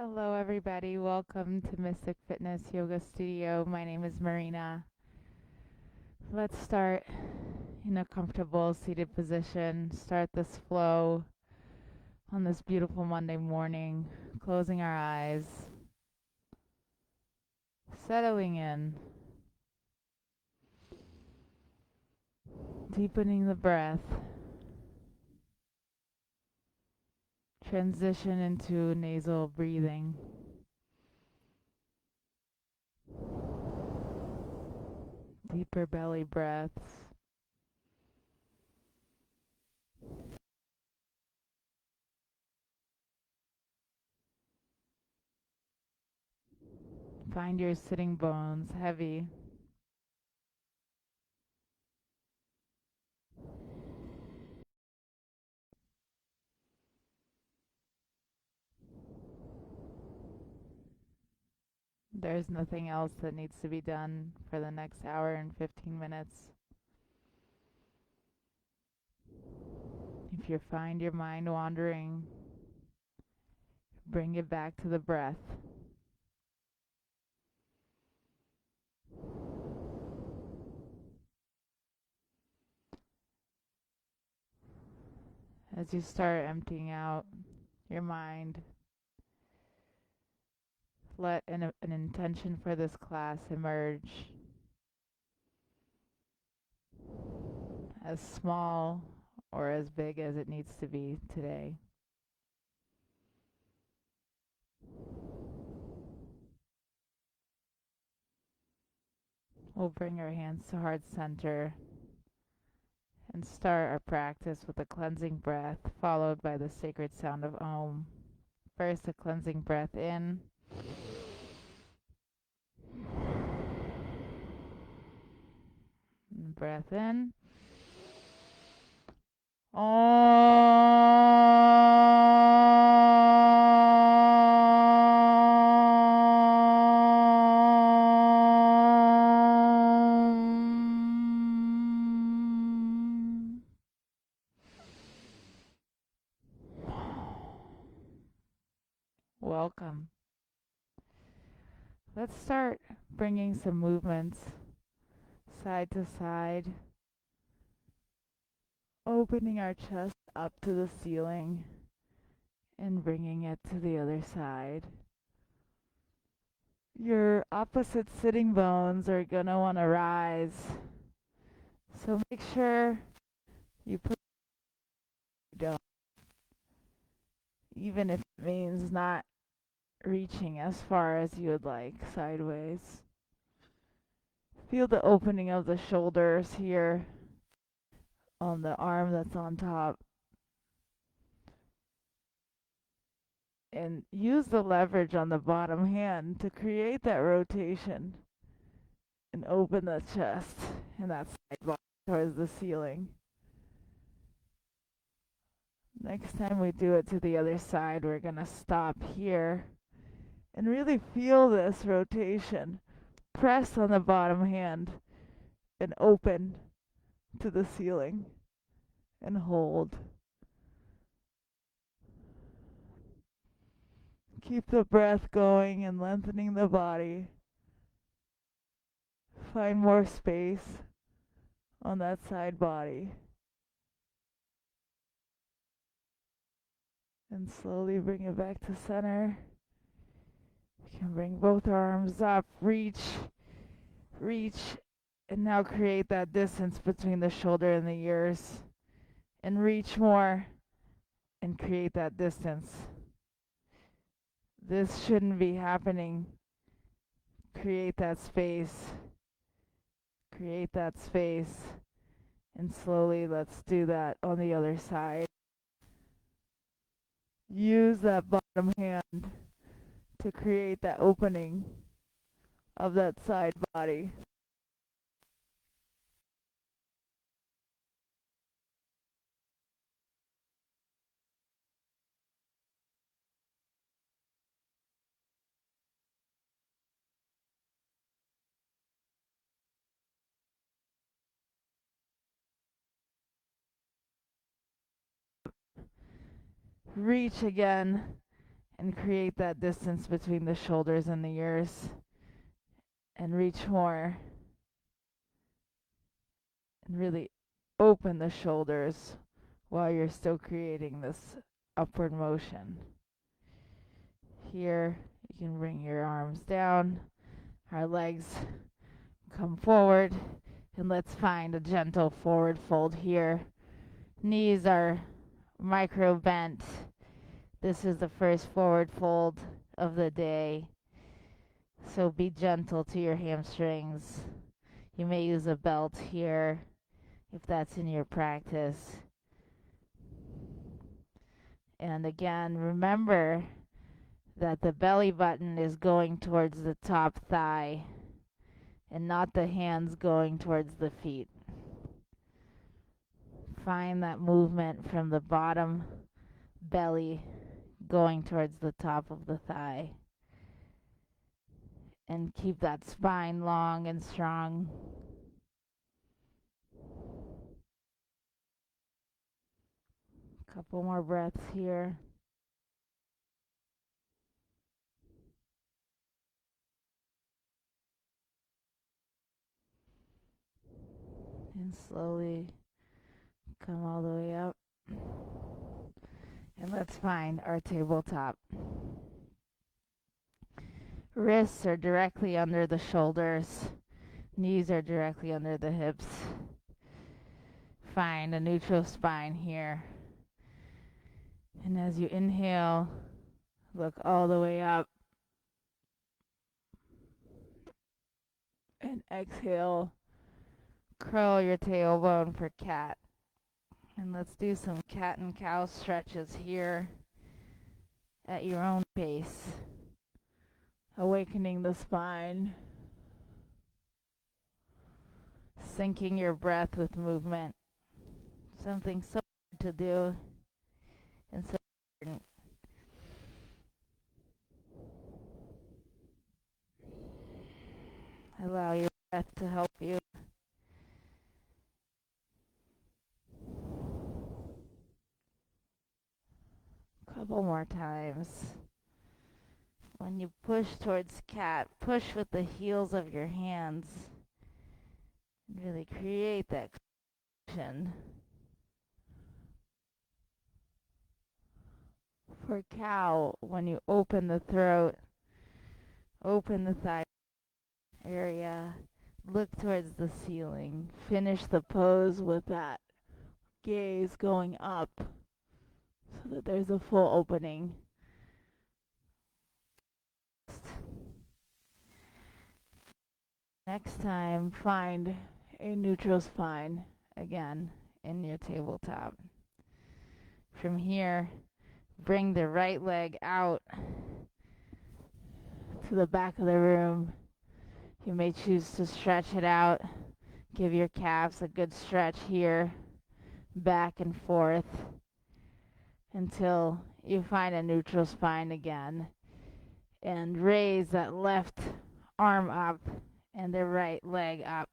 Hello, everybody. Welcome to Mystic Fitness Yoga Studio. My name is Marina. Let's start in a comfortable seated position. Start this flow on this beautiful Monday morning. Closing our eyes, settling in, deepening the breath. Transition into nasal breathing. Deeper belly breaths. Find your sitting bones heavy. There's nothing else that needs to be done for the next hour and 15 minutes. If you find your mind wandering, bring it back to the breath. As you start emptying out your mind, let an intention for this class emerge, as small or as big as it needs to be today. We'll bring our hands to heart center and start our practice with a cleansing breath, followed by the sacred sound of Om. First, a cleansing breath in. Breath in. Om. Welcome. Let's start bringing some movements side to side, opening our chest up to the ceiling and bringing it to the other side. Your opposite sitting bones are going to want to rise, so make sure you put it down, even if it means not reaching as far as you would like sideways. Feel the opening of the shoulders here on the arm that's on top. And use the leverage on the bottom hand to create that rotation and open the chest and that side body towards the ceiling. Next time we do it to the other side, we're going to stop here and really feel this rotation. Press on the bottom hand and open to the ceiling and hold. Keep the breath going and lengthening the body. Find more space on that side body. And slowly bring it back to center. You can bring both arms up, reach, and now create that distance between the shoulder and the ears. And reach more and create that distance. This shouldn't be happening. Create that space. Create that space. And slowly let's do that on the other side. Use that bottom hand to create that opening of that side body. Reach again and create that distance between the shoulders and the ears, and reach more and really open the shoulders while you're still creating this upward motion. Here, you can bring your arms down, our legs come forward, and let's find a gentle forward fold here. Knees are micro bent. This is the first forward fold of the day, so be gentle to your hamstrings. You may use a belt here if that's in your practice. And again, remember that the belly button is going towards the top thigh and not the hands going towards the feet. Find that movement from the bottom belly going towards the top of the thigh. And keep that spine long and strong. Couple more breaths here. And slowly come all the way up. And let's find our tabletop. Wrists are directly under the shoulders. Knees are directly under the hips. Find a neutral spine here. And as you inhale, look all the way up. And exhale, curl your tailbone for cat. And let's do some cat and cow stretches here at your own pace. Awakening the spine. Syncing your breath with movement. Something so hard to do and so important. Allow your breath to help you. Couple more times. When you push towards cat, push with the heels of your hands. Really create that connection. For cow, when you open the throat, open the thigh area, look towards the ceiling. Finish the pose with that gaze going up so that there's a full opening. Next time, find a neutral spine again in your tabletop. From here, bring the right leg out to the back of the room. You may choose to stretch it out. Give your calves a good stretch here, back and forth, until you find a neutral spine again. And raise that left arm up and the right leg up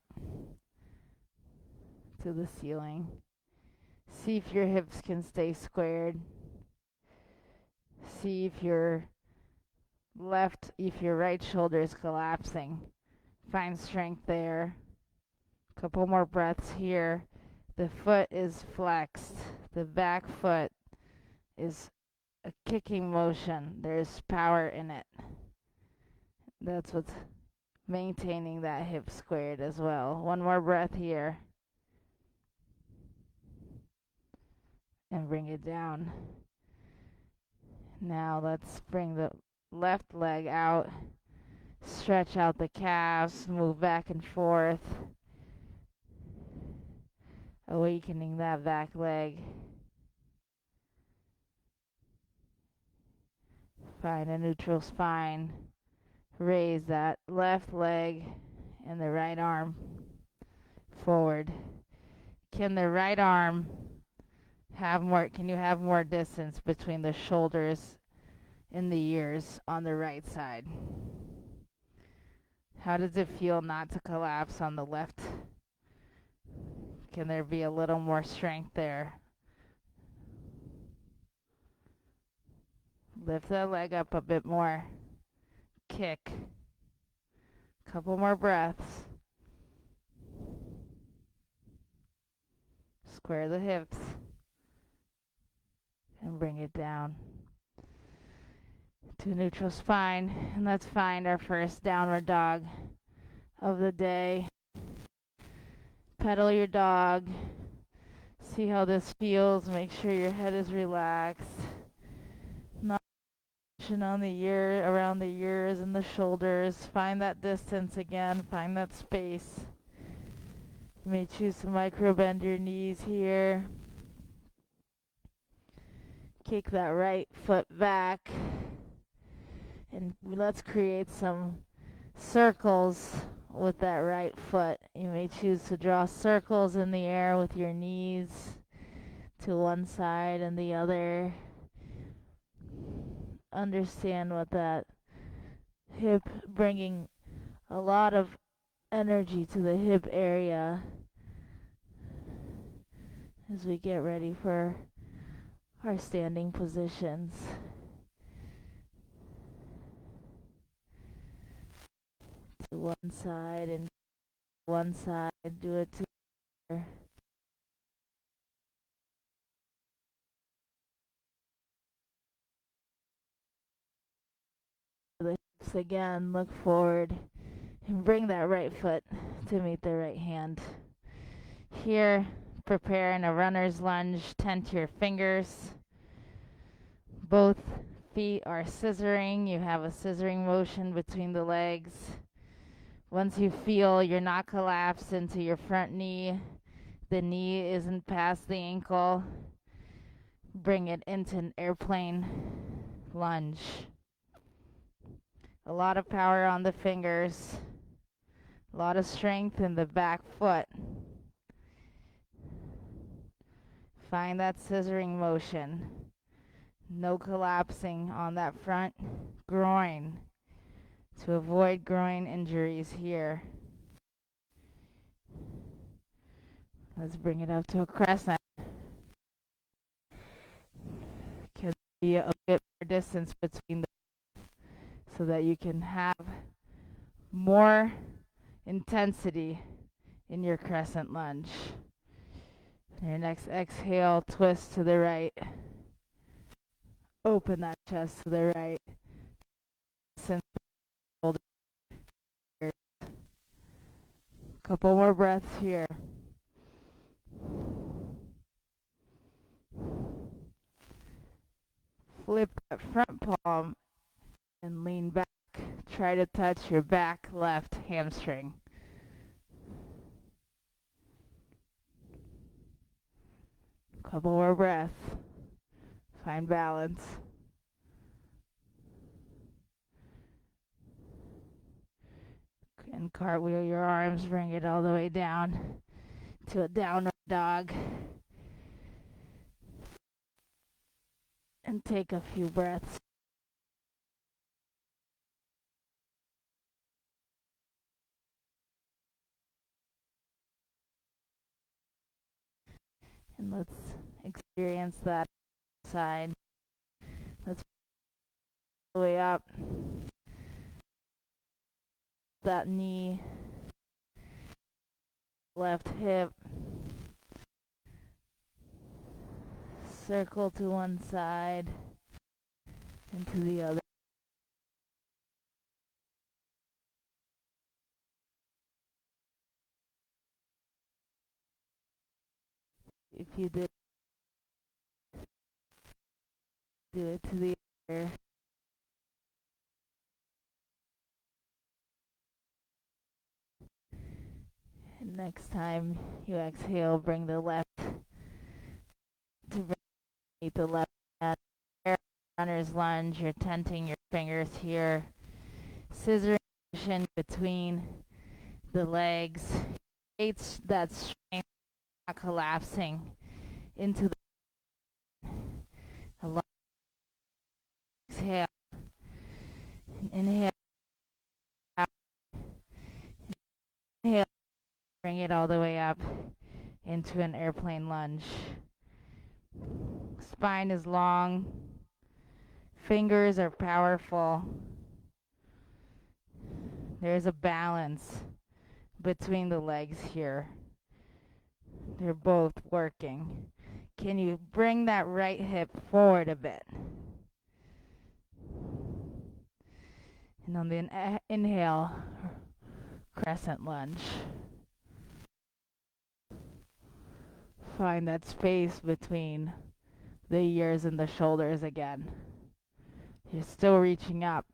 to the ceiling. See if your hips can stay squared. See if your right shoulder is collapsing. Find strength there. Couple more breaths here. The foot is flexed. The back foot is a kicking motion. There's power in it. That's what's maintaining that hip squared as well. One more breath here. And bring it down. Now let's bring the left leg out. Stretch out the calves. Move back and forth. Awakening that back leg. Find a neutral spine. Raise that left leg and the right arm forward. Can the right arm can you have more distance between the shoulders and the ears on the right side? How does it feel not to collapse on the left? Can there be a little more strength there? Lift that leg up a bit more. Kick. Couple more breaths. Square the hips and bring it down to neutral spine. And let's find our first downward dog of the day. Pedal your dog. See how this feels. Make sure your head is relaxed. Not tension on the ear, around the ears and the shoulders. Find that distance again. Find that space. You may choose to micro bend your knees here. Kick that right foot back. And let's create some circles with that right foot. You may choose to draw circles in the air with your knees to one side and the other. Understand what that hip, bringing a lot of energy to the hip area as we get ready for our standing positions. To one side and one side, do it to the other. The hips again, look forward and bring that right foot to meet the right hand. Here, prepare in a runner's lunge, tent your fingers. Both feet are scissoring. You have a scissoring motion between the legs. Once you feel you're not collapsed into your front knee, the knee isn't past the ankle, bring it into an airplane lunge. A lot of power on the fingers, a lot of strength in the back foot. Find that scissoring motion. No collapsing on that front groin to avoid groin injuries here. Let's bring it up to a crescent. Can be a bit more distance between the so that you can have more intensity in your crescent lunge. Your next exhale, twist to the right. Open that chest to the right. Couple more breaths here. Flip that front palm and lean back. Try to touch your back left hamstring. Couple more breaths. Find balance. And cartwheel your arms, bring it all the way down to a downward dog. And take a few breaths. And let's experience that side. Let's all the way up. That knee, left hip. Circle to one side and to the other. If you did, do it to the other. And next time you exhale, bring the left to meet the left hand. Runner's lunge, you're tenting your fingers here. Scissor motion between the legs. Creates that strength, not collapsing into the exhale. Inhale. Out. Inhale. Bring it all the way up into an airplane lunge. Spine is long. Fingers are powerful. There's a balance between the legs here. They're both working. Can you bring that right hip forward a bit? And on the inhale, crescent lunge. Find that space between the ears and the shoulders again. You're still reaching up.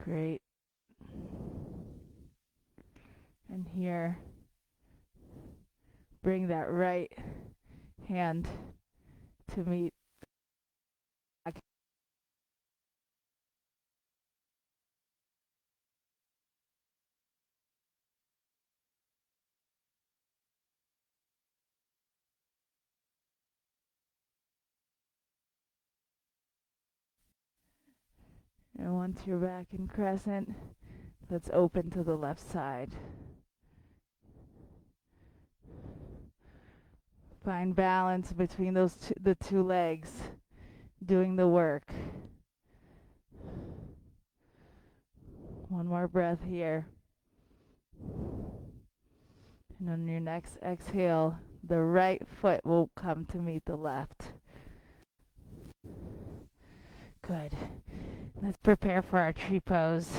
Great. And here, bring that right hand to meet back. And once you're back in crescent, let's open to the left side. Find balance between the two legs, doing the work. One more breath here. And on your next exhale, the right foot will come to meet the left. Good. Let's prepare for our tree pose.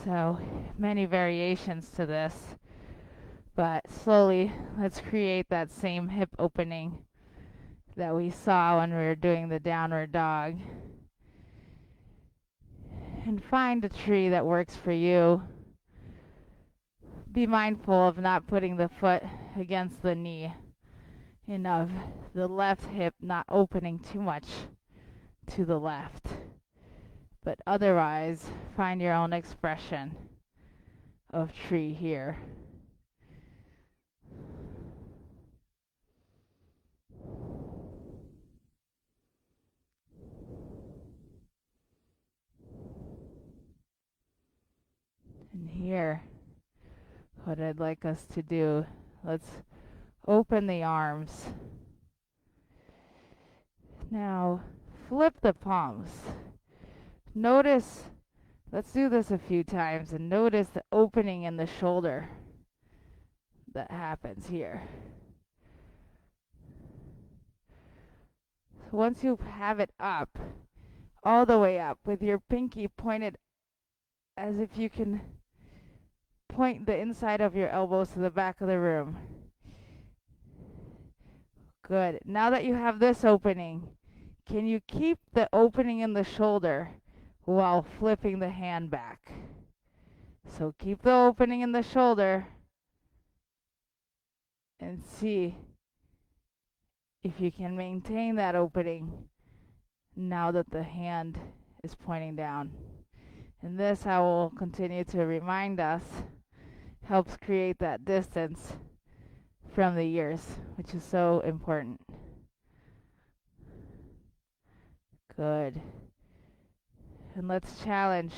So many variations to this, but slowly let's create that same hip opening that we saw when we were doing the downward dog. And find a tree that works for you. Be mindful of not putting the foot against the knee and of the left hip not opening too much to the left. But otherwise, find your own expression of tree here. And here, what I'd like us to do, let's open the arms. Now, flip the palms. Notice, let's do this a few times, and notice the opening in the shoulder that happens here. So once you have it up, all the way up, with your pinky pointed as if you can point the inside of your elbows to the back of the room. Good. Now that you have this opening, can you keep the opening in the shoulder while flipping the hand back? So keep the opening in the shoulder and see if you can maintain that opening now that the hand is pointing down. And this, I will continue to remind us, helps create that distance from the ears, which is so important. Good. And let's challenge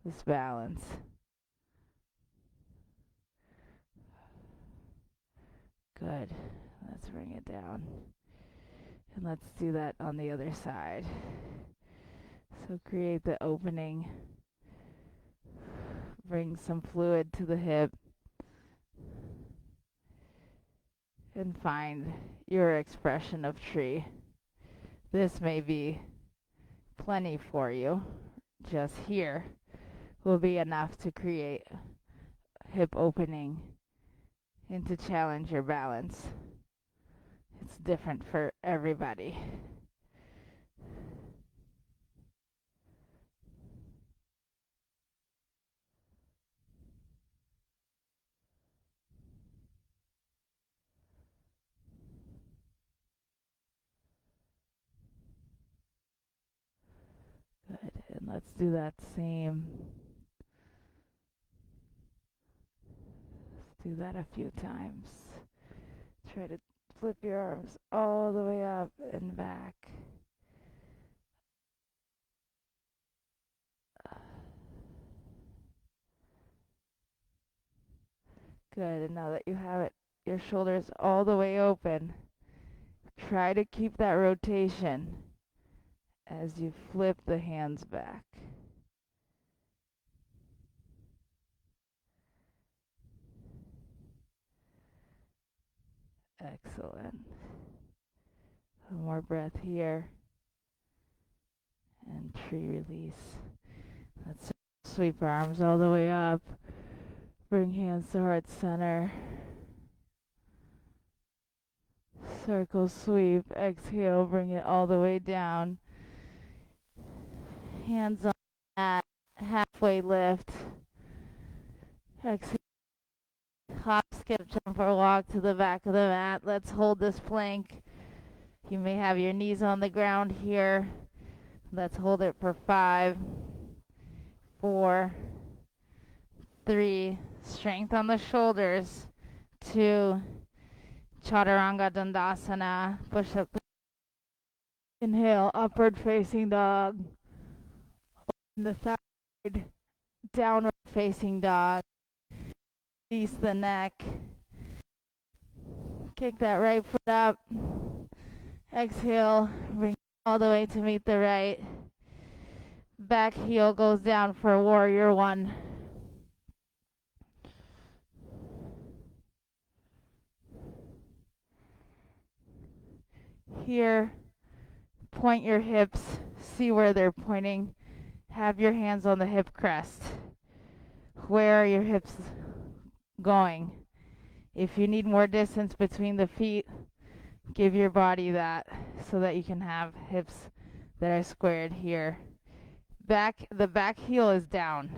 this balance. Good. Let's bring it down. And let's do that on the other side. So create the opening. Bring some fluid to the hip. And find your expression of tree. This may be plenty for you. Just here will be enough to create hip opening and to challenge your balance. It's different for everybody. Good. And let's do that same. Let's do that a few times. Try to flip your arms all the way up and back. Good. And now that you have it your shoulders all the way open. Try to keep that rotation as you flip the hands back. Excellent. One more breath here. And tree release. Let's sweep our arms all the way up. Bring hands to heart center. Circle sweep. Exhale, bring it all the way down. Hands on the mat. Halfway lift. Exhale. Hop, skip, jump, or walk to the back of the mat. Let's hold this plank. You may have your knees on the ground here. Let's hold it for 5, 4, 3, strength on the shoulders. 2, Chaturanga Dandasana, push up. Inhale, upward facing dog. Open the side, downward facing dog. Release the neck. Kick that right foot up. Exhale, bring it all the way to meet the right. Back heel goes down for warrior 1. Here, point your hips, see where they're pointing. Have your hands on the hip crest. Where are your hips going? If you need more distance between the feet, give your body that so that you can have hips that are squared here. The back heel is down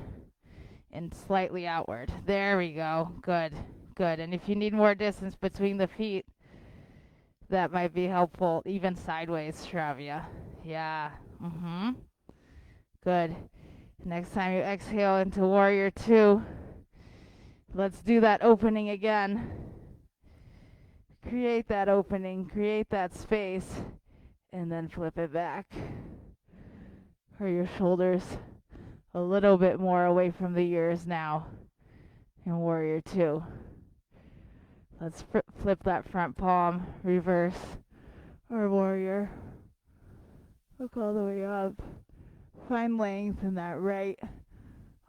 and slightly outward. There we go. Good, good. And if you need more distance between the feet, that might be helpful. Even sideways, Shravya. Yeah. Good. Next time you exhale into warrior 2, let's do that opening again. Create that opening, create that space, and then flip it back. Or your shoulders a little bit more away from the ears now in warrior 2. Let's flip that front palm, reverse, or warrior. Look all the way up. Find length in that right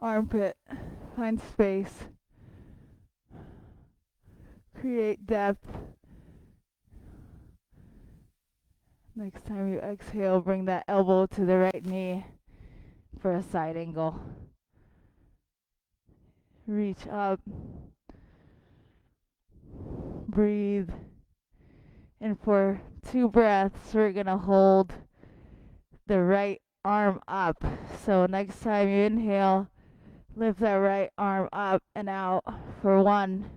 armpit. Find space. Create depth. Next time you exhale, bring that elbow to the right knee for a side angle. Reach up. Breathe. And for 2 breaths, we're going to hold the right arm up. So next time you inhale, lift that right arm up and out for 1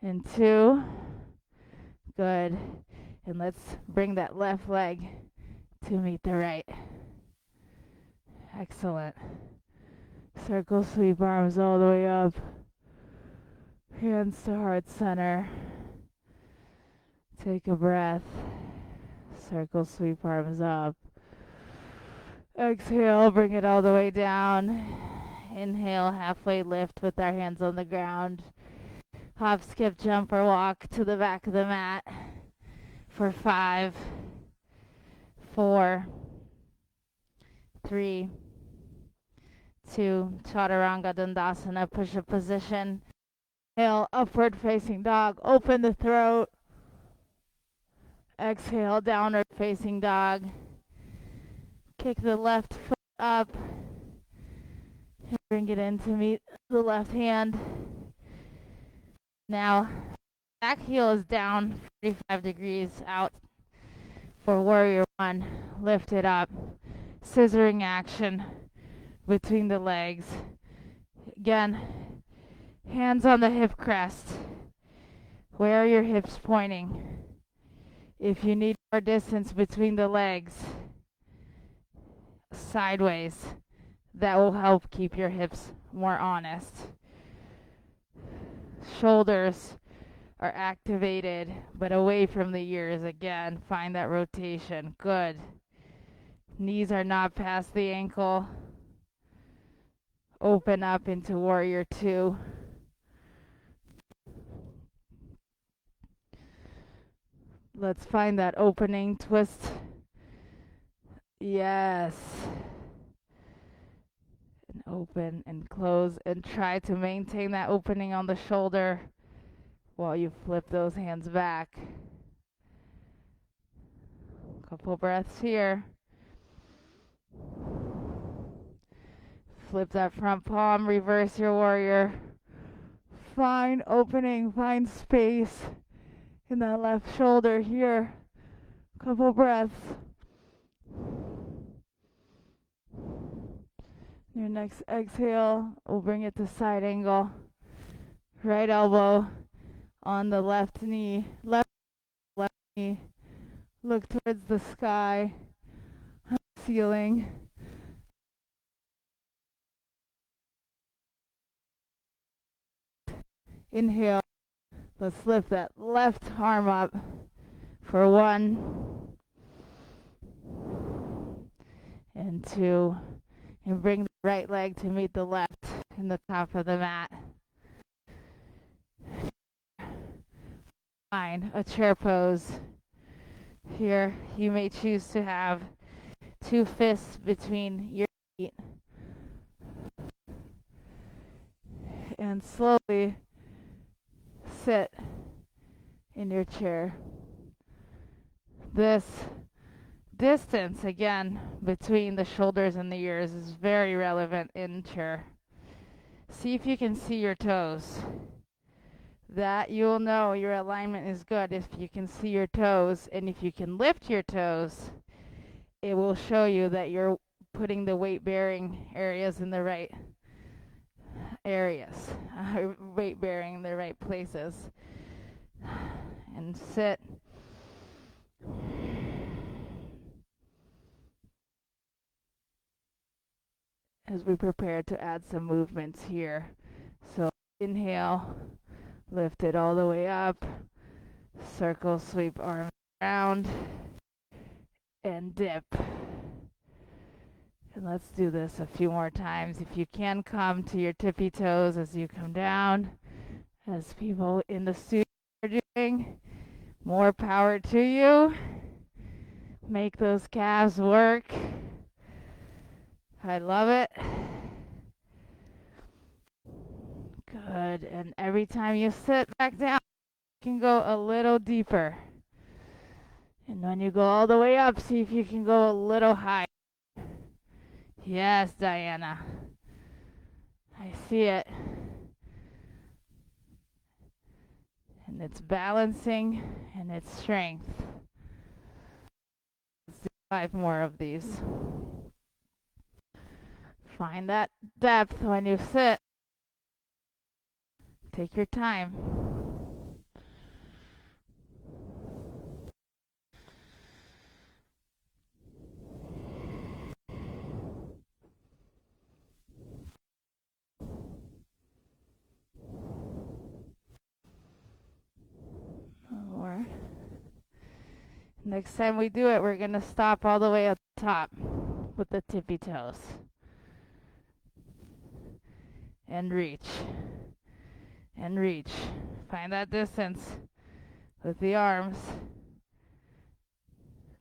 and 2. Good. And let's bring that left leg to meet the right. Excellent. Circle sweep, arms all the way up. Hands to heart center. Take a breath. Circle sweep, arms up. Exhale, bring it all the way down. Inhale, halfway lift with our hands on the ground. Hop, skip, jump, or walk to the back of the mat for 5, 4, 3, 2, Chaturanga Dandasana, push-up position. Inhale, upward facing dog, open the throat. Exhale, downward facing dog. Kick the left foot up. And bring it in to meet the left hand. Now, back heel is down 45 degrees out for warrior 1. Lift it up. Scissoring action between the legs. Again, hands on the hip crest. Where are your hips pointing? If you need more distance between the legs, sideways, that will help keep your hips more honest. Shoulders are activated, but away from the ears. Again, find that rotation. Good. Knees are not past the ankle. Open up into warrior 2. Let's find that opening, twist. Yes. And open and close and try to maintain that opening on the shoulder while you flip those hands back. Couple breaths here. Flip that front palm, reverse your warrior. Find opening, find space in that left shoulder here. Couple breaths. Your next exhale, we'll bring it to side angle. Right elbow on the left knee. Left knee. Look towards the sky, ceiling. Inhale. Let's lift that left arm up for 1 and 2. And bring the right leg to meet the left in the top of the mat. Find a chair pose. Here, you may choose to have 2 fists between your feet. And slowly sit in your chair. This distance, again, between the shoulders and the ears is very relevant in chair. See if you can see your toes. That you'll know your alignment is good if you can see your toes, and if you can lift your toes, it will show you that you're putting the weight-bearing areas in the right areas, weight-bearing in the right places. And sit. As we prepare to add some movements here. So inhale, lift it all the way up, circle, sweep arms around, and dip. And let's do this a few more times. If you can come to your tippy toes as you come down, as people in the studio are doing, more power to you. Make those calves work. I love it. Good. And every time you sit back down, you can go a little deeper. And when you go all the way up, see if you can go a little higher. Yes, Diana. I see it. And it's balancing and it's strength. Let's do 5 more of these. Find that depth when you sit. Take your time. More. Next time we do it, we're going to stop all the way at the top with the tippy toes. And reach. And reach. Find that distance with the arms.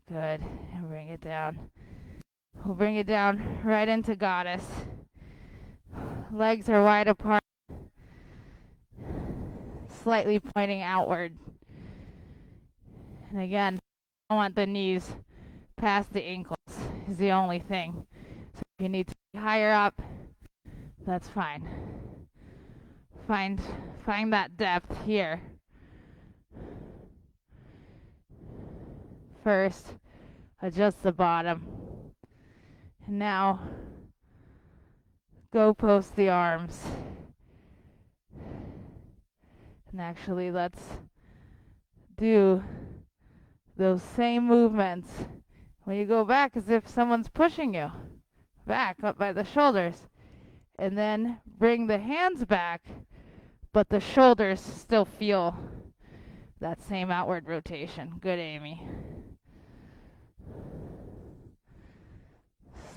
Good. And bring it down. We'll bring it down right into goddess. Legs are wide apart, slightly pointing outward. And again, I want the knees past the ankles is the only thing. So if you need to be higher up, that's fine. Find that depth here. First, adjust the bottom. And now, go post the arms. And actually, let's do those same movements when you go back as if someone's pushing you back up by the shoulders. And then bring the hands back, but the shoulders still feel that same outward rotation. Good, Amy.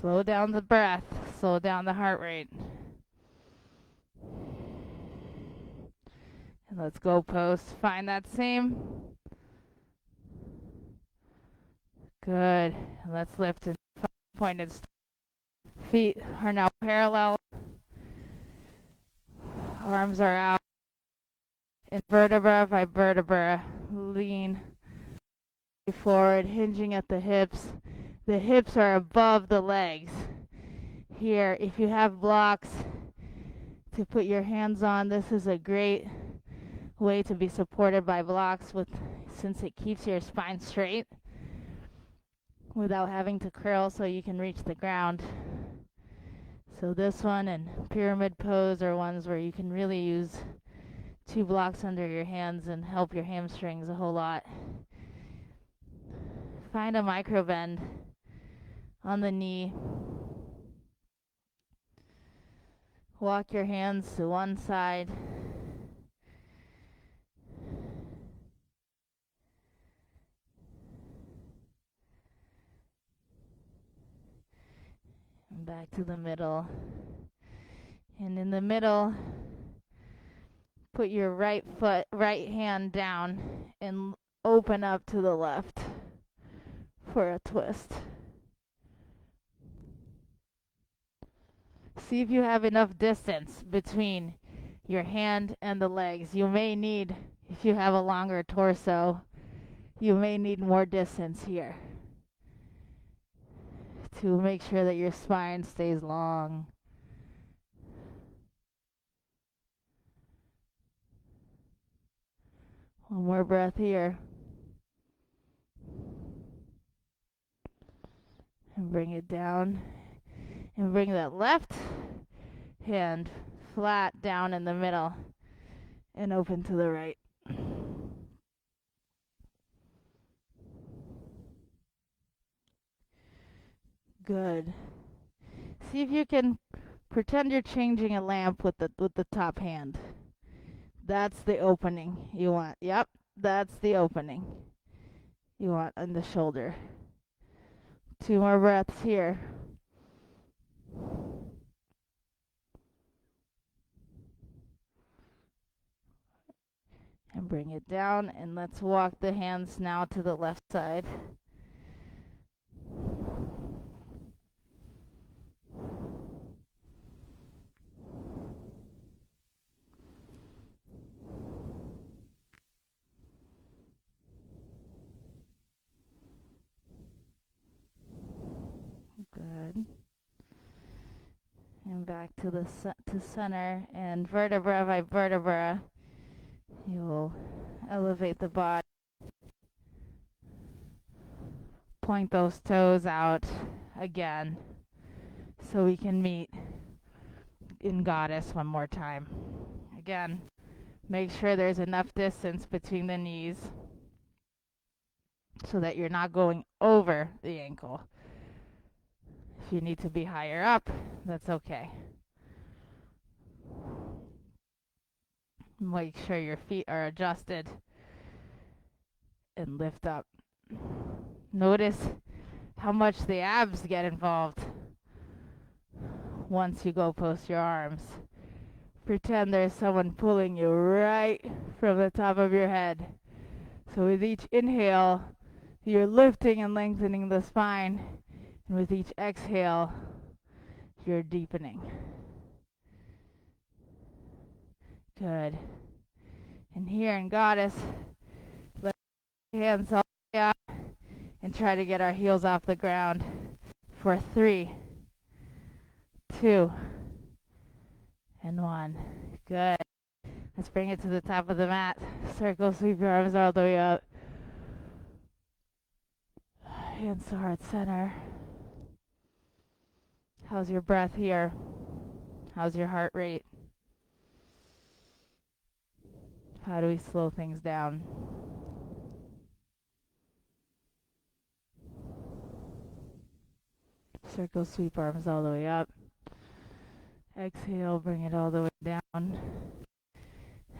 Slow down the breath, slow down the heart rate. And let's go post. Find that same Good. Let's lift and pointed feet are now parallel. Arms are out. In vertebra by vertebra. Lean forward, hinging at the hips. The hips are above the legs. Here, if you have blocks to put your hands on, this is a great way to be supported by blocks since it keeps your spine straight without having to curl so you can reach the ground. So this one and pyramid pose are ones where you can really use 2 blocks under your hands and help your hamstrings a whole lot. Find a micro bend on the knee. Walk your hands to one side. And back to the middle. And in the middle, put your right hand down and open up to the left for a twist. See if you have enough distance between your hand and the legs. You may need, if you have a longer torso, you may need more distance here to make sure that your spine stays long. One more breath here. And bring it down. And bring that left hand flat down in the middle and open to the right. Good. See if you can pretend you're changing a lamp with the top hand. That's the opening you want. Yep, that's the opening you want on the shoulder. 2 more breaths here. And bring it down, and let's walk the hands now to the left side. Good. And back to the center, and vertebra by vertebra, you will elevate the body. Point those toes out again so we can meet in Goddess one more time. Again, make sure there's enough distance between the knees so that you're not going over the ankle. If you need to be higher up, that's okay. Make sure your feet are adjusted and lift up. Notice how much the abs get involved once you go post your arms. Pretend there's someone pulling you right from the top of your head. So with each inhale, you're lifting and lengthening the spine. And with each exhale, you're deepening. Good. And here in Goddess, let your hands all the way up and try to get our heels off the ground for 3, 2, and 1. Good. Let's bring it to the top of the mat. Circle, sweep your arms all the way up. Hands to heart center. How's your breath here? How's your heart rate? How do we slow things down? Circle, sweep arms all the way up. Exhale, bring it all the way down.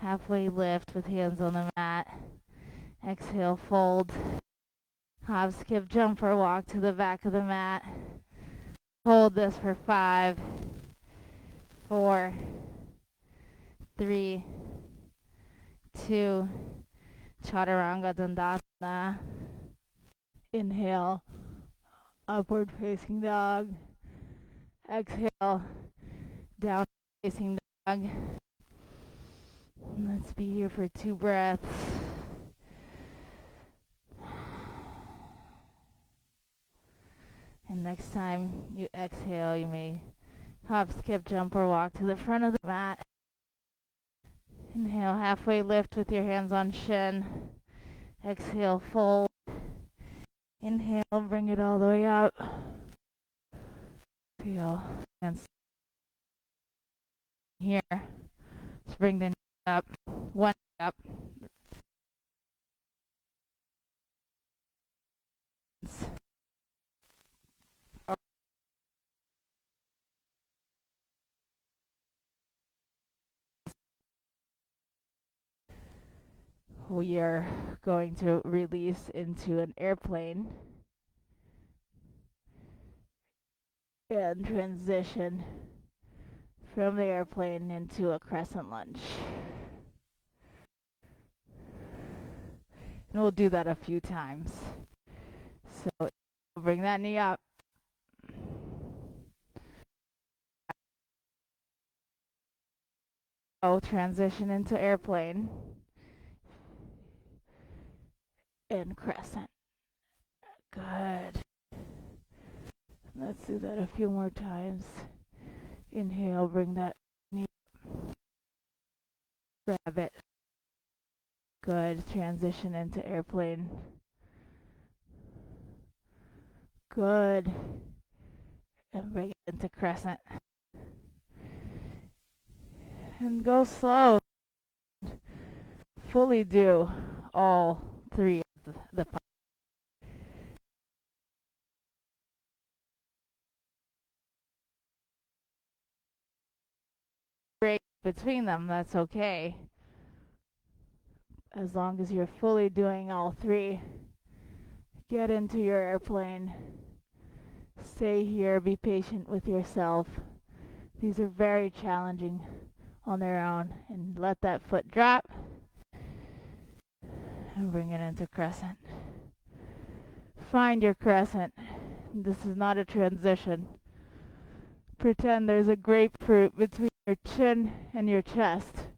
Halfway lift with hands on the mat. Exhale, fold. Hop, skip, jump, or walk to the back of the mat. Hold this for 5, 4, 3, 2, Chaturanga Dandasana. Inhale, upward facing dog. Exhale, down facing dog. Let's be here for 2 breaths. And next time you exhale, you may hop, skip, jump, or walk to the front of the mat. Inhale, halfway lift with your hands on shin. Exhale, fold. Inhale, bring it all the way up. Exhale, and here. Let's bring the knee up. One up. We are going to release into an airplane and transition from the airplane into a crescent lunge. And we'll do that a few times. So bring that knee up. Oh, transition into airplane and crescent. Good. Let's do that a few more times. Inhale, bring that knee, grab it. Good. Transition into airplane. Good. And bring it into crescent. And go slow. Fully do all 3 of the break between them. That's okay. As long as you're fully doing all 3. Get into your airplane. Stay here. Be patient with yourself. These are very challenging on their own. And let that foot drop. And bring it into crescent. Find your crescent. This is not a transition. Pretend there's a grapefruit between your chin and your chest.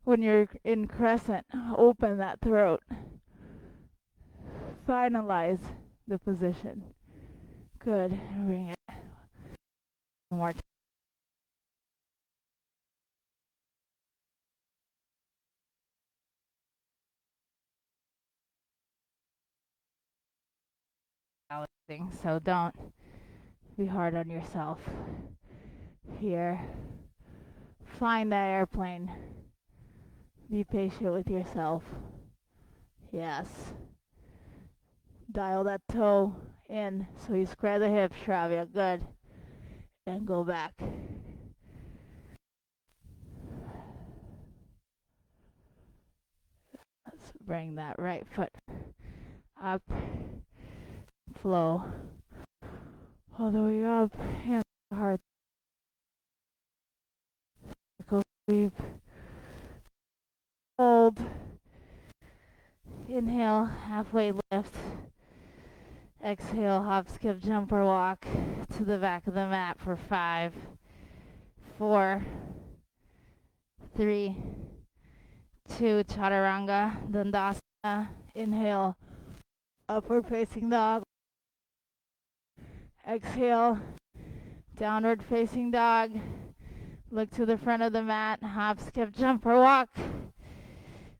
When you're in crescent, open that throat. Finalize the position. Good. Bring it. One more time. So don't be hard on yourself. Here. Find that airplane. Be patient with yourself. Yes. Dial that toe in so you square the hips, Shravya. Good. And go back. Let's bring that right foot up. Flow all the way up. Hands to heart. Go sweep. Hold. Inhale, halfway lift. Exhale, hop, skip, jump, or walk to the back of the mat for 5, 4, 3, 2, chaturanga, dandasana. Inhale, upward facing dog. Exhale, downward facing dog. Look to the front of the mat, hop, skip, jump, or walk.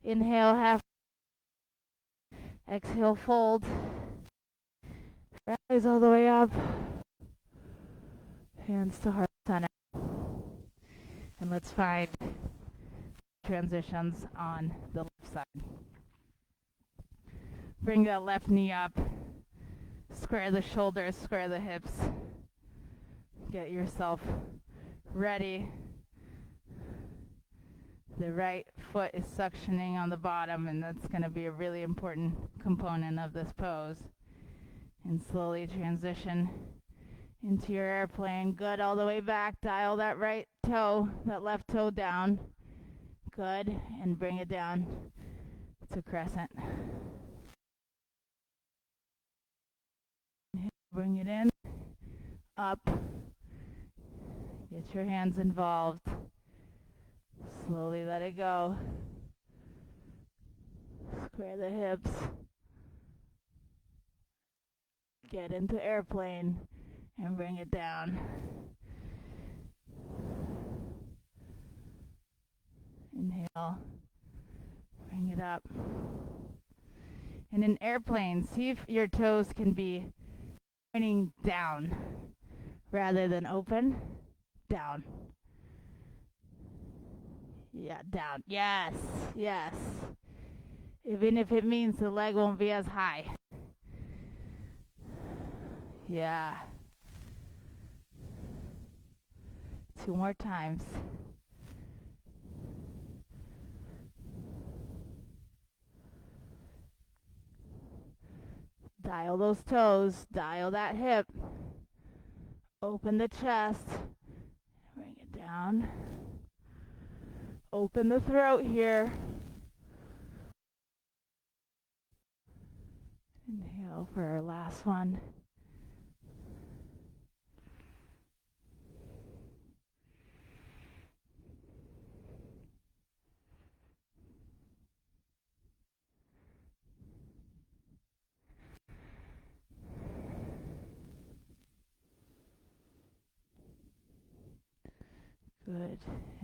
Inhale, half. Exhale, fold. Rise all the way up. Hands to heart center. And let's find transitions on the left side. Bring that left knee up. Square the shoulders, square the hips. Get yourself ready. The right foot is suctioning on the bottom, and that's going to be a really important component of this pose. And slowly transition into your airplane. Good, all the way back. Dial that right toe, that left toe down. Good, and bring it down to crescent. Bring it in, up. Get your hands involved. Slowly let it go. Square the hips. Get into airplane and bring it down. Inhale. Bring it up. And in airplane, see if your toes can be pointing down rather than open. Down. Yeah, down. Yes, yes. Even if it means the leg won't be as high. Yeah. 2 more times. Dial those toes. Dial that hip. Open the chest. Bring it down. Open the throat here. Inhale for our last one. Good.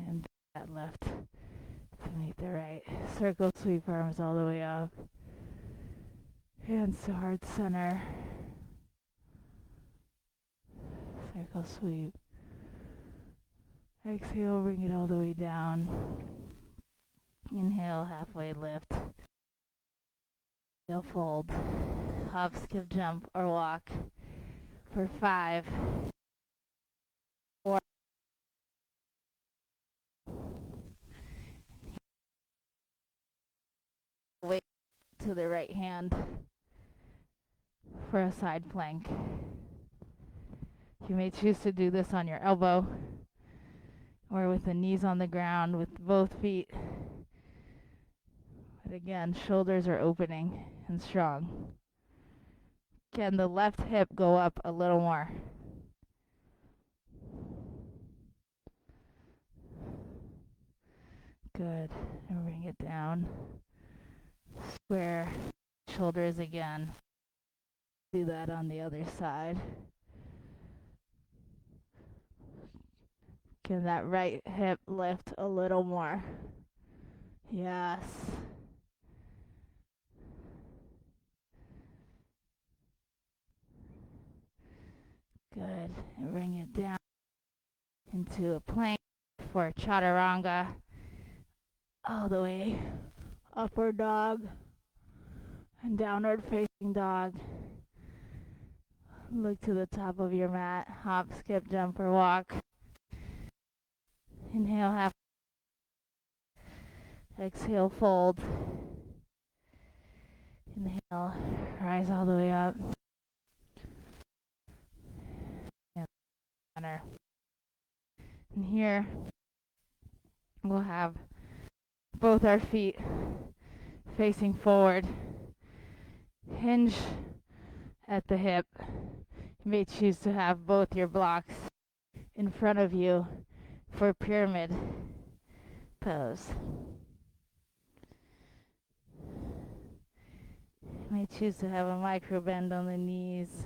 And that left to meet the right. Circle sweep arms all the way up. Hands to heart center. Circle sweep. Exhale, bring it all the way down. Inhale, halfway lift. Exhale, fold. Hop, skip, jump, or walk for 5, 4. Wait to the right hand for a side plank. You may choose to do this on your elbow or with the knees on the ground with both feet. But again, shoulders are opening and strong. Can the left hip go up a little more? Good. And bring it down. Square shoulders again. Do that on the other side. Can that right hip lift a little more? Yes. Good. And bring it down into a plank for chaturanga. All the way. Upward dog and downward facing dog. Look to the top of your mat. Hop, skip, jump, or walk. Inhale, half. Exhale, fold. Inhale, rise all the way up. And center. And here, we'll have both our feet facing forward. Hinge at the hip. You may choose to have both your blocks in front of you for pyramid pose. You may choose to have a micro bend on the knees.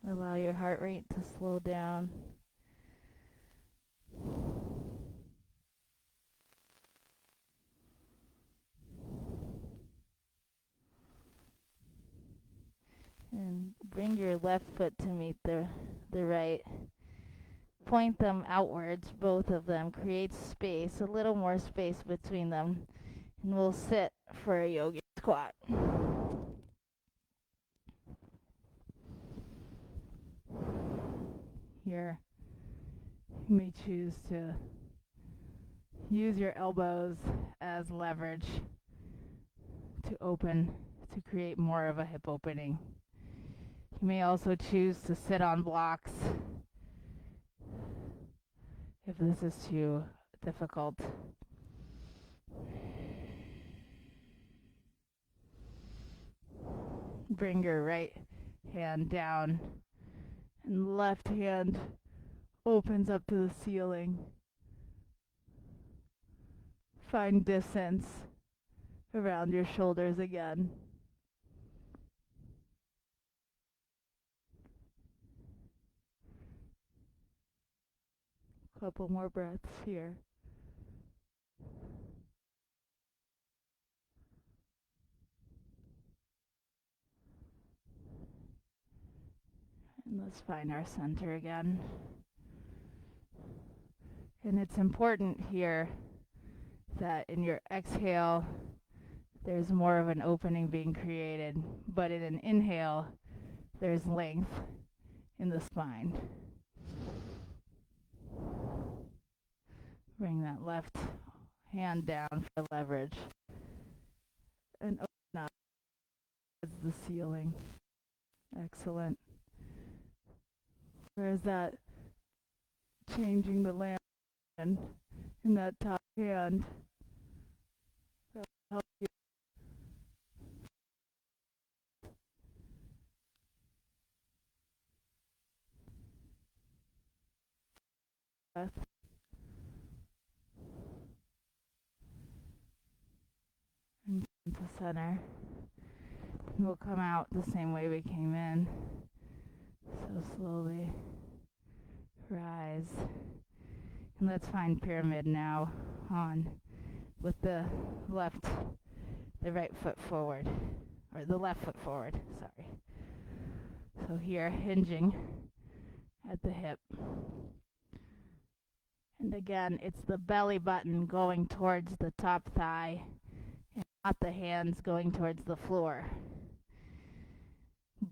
Allow your heart rate to slow down. And bring your left foot to meet the right. Point them outwards, both of them. Create space, a little more space between them. And we'll sit for a yoga squat. Here, you may choose to use your elbows as leverage to open, to create more of a hip opening. You may also choose to sit on blocks if this is too difficult. Bring your right hand down and left hand opens up to the ceiling. Find distance around your shoulders again. Couple more breaths here. And let's find our center again. And it's important here that in your exhale, there's more of an opening being created, but in an inhale, there's length in the spine. Bring that left hand down for leverage and open up as the ceiling. Excellent. Where's that changing the land in that top hand? That will help you. Breath. And into center. And we'll come out the same way we came in. So slowly rise. And let's find pyramid now on with the right foot forward, or the left foot forward, sorry. So here, hinging at the hip. And again, it's the belly button going towards the top thigh and not the hands going towards the floor.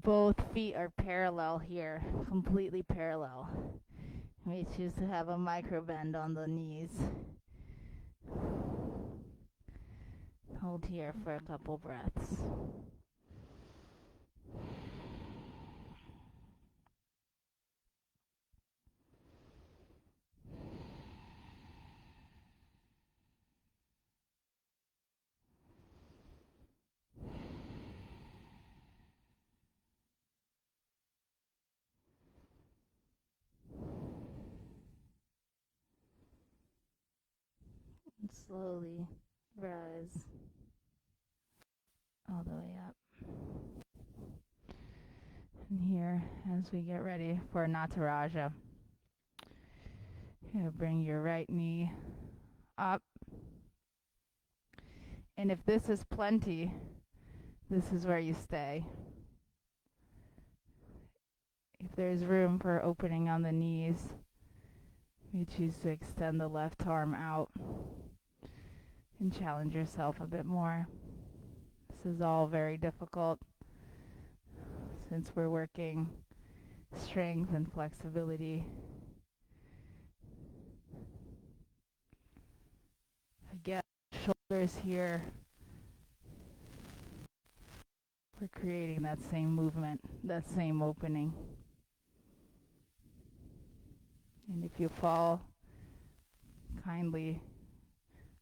Both feet are parallel here, completely parallel. We choose to have a micro bend on the knees. Hold here for a couple breaths. And slowly rise all the way up. And here, as we get ready for Nataraja, you bring your right knee up. And if this is plenty, this is where you stay. If there's room for opening on the knees, you choose to extend the left arm out and challenge yourself a bit more. This is all very difficult since we're working strength and flexibility. Again, shoulders here. We're creating that same movement, that same opening. And if you fall, kindly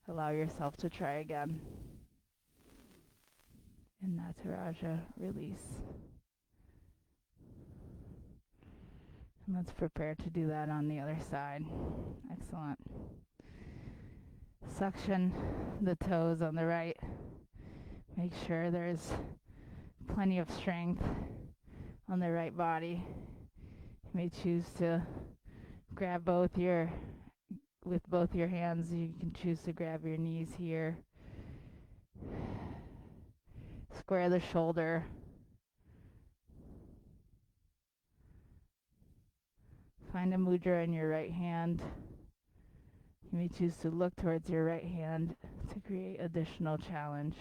allow yourself to try again. And Nataraja, release. And let's prepare to do that on the other side. Excellent. Suction the toes on the right. Make sure there's plenty of strength on the right body. You may choose to grab with both your hands. You can choose to grab your knees here. Square the shoulder. Find a mudra in your right hand. You may choose to look towards your right hand to create additional challenge.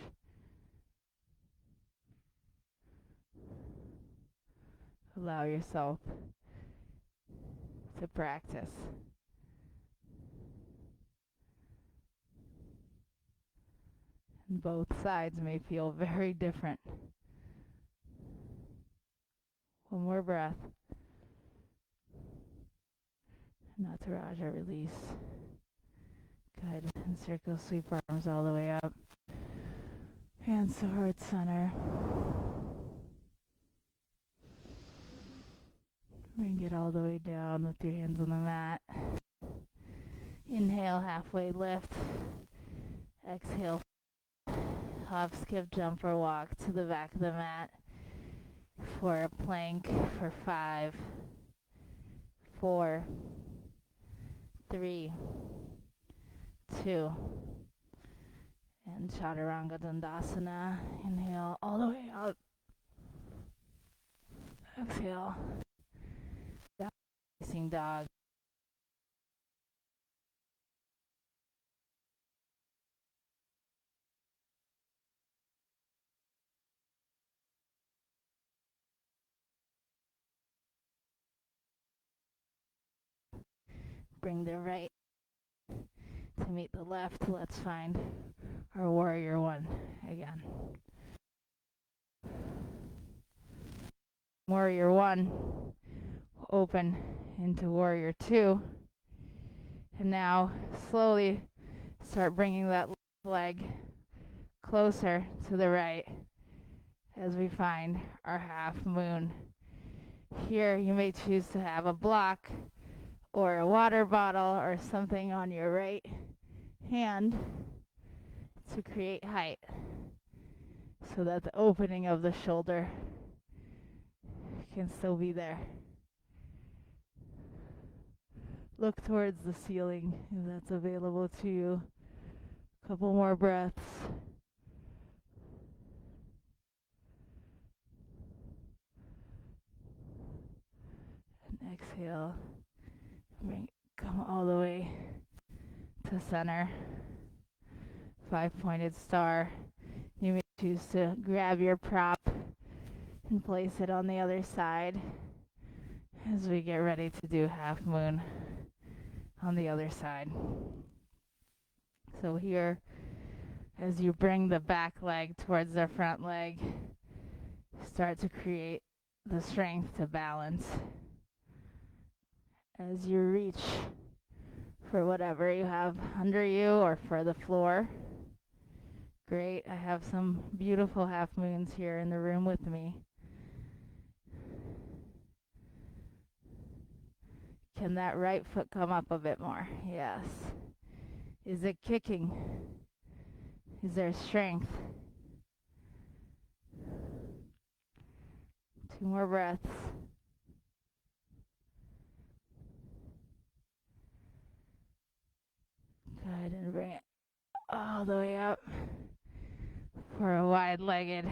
Allow yourself to practice. And both sides may feel very different. One more breath. Nataraja release. Good. And circle sweep arms all the way up. Hands to heart center. Bring it all the way down with your hands on the mat. Inhale, halfway lift. Exhale, hop, skip, jump, or walk to the back of the mat for a plank for 5, 4, 3, 2, and Chaturanga Dandasana. Inhale all the way up. Exhale, down facing dog. Bring the right to meet the left. Let's find our warrior one again. Warrior one, open into warrior two. And now slowly start bringing that leg closer to the right as we find our half moon. Here you may choose to have a block or a water bottle or something on your right hand to create height so that the opening of the shoulder can still be there. Look towards the ceiling if that's available to you. A couple more breaths. And exhale. Come all the way to center. 5-pointed star. You may choose to grab your prop and place it on the other side as we get ready to do half moon on the other side. So here, as you bring the back leg towards the front leg, start to create the strength to balance. As you reach for whatever you have under you or for the floor. Great, I have some beautiful half moons here in the room with me. Can that right foot come up a bit more? Yes. Is it kicking? Is there strength? 2 more breaths. Good, and bring it all the way up for a wide-legged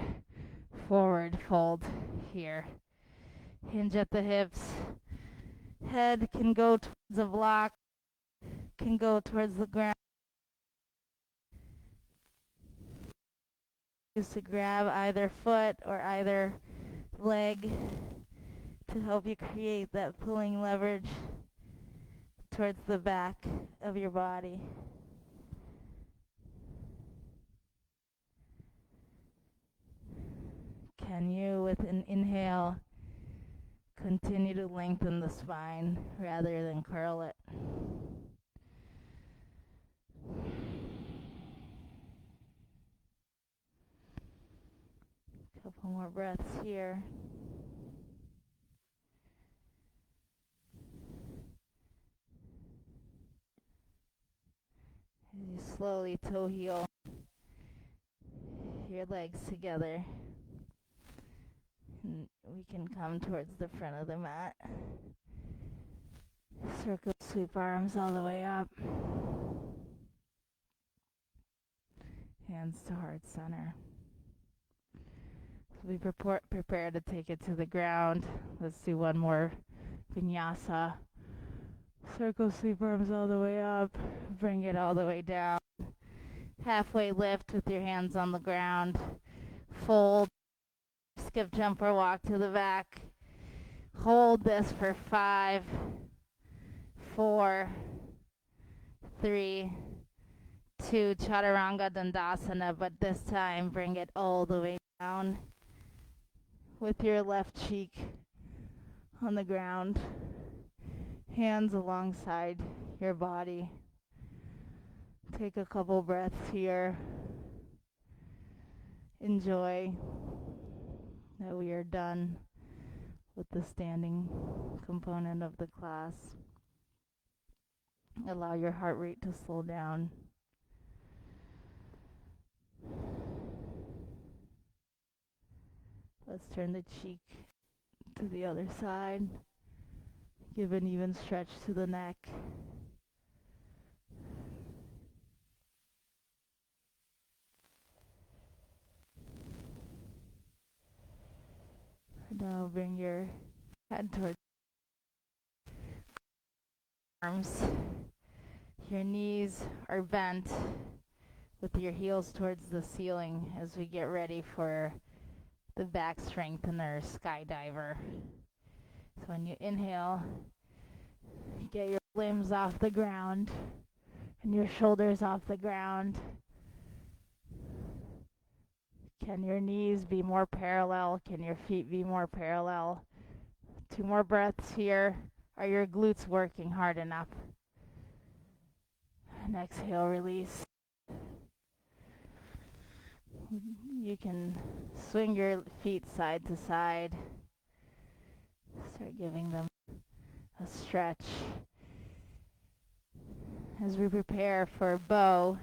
forward fold here. Hinge at the hips. Head can go towards the block, can go towards the ground. Use to grab either foot or either leg to help you create that pulling leverage towards the back of your body. Can you, with an inhale, continue to lengthen the spine rather than curl it? Couple more breaths here. As you slowly toe heel your legs together, and we can come towards the front of the mat. Circle sweep arms all the way up. Hands to heart center. So we prepare to take it to the ground. Let's do one more vinyasa. Circle sweep arms all the way up. Bring it all the way down. Halfway lift with your hands on the ground. Fold. Skip, jump, or walk to the back. Hold this for 5, 4, 3, 2, Chaturanga Dandasana, but this time bring it all the way down with your left cheek on the ground. hands alongside your body. Take a couple breaths here. Enjoy that we are done with the standing component of the class. Allow your heart rate to slow down. Let's turn the cheek to the other side. Give an even stretch to the neck. Now bring your head towards arms. Your knees are bent with your heels towards the ceiling as we get ready for the back strengthener skydiver. So when you inhale, get your limbs off the ground and your shoulders off the ground. Can your knees be more parallel? Can your feet be more parallel? 2 more breaths here. Are your glutes working hard enough? And exhale, release. You can swing your feet side to side. Start giving them a stretch. As we prepare for bow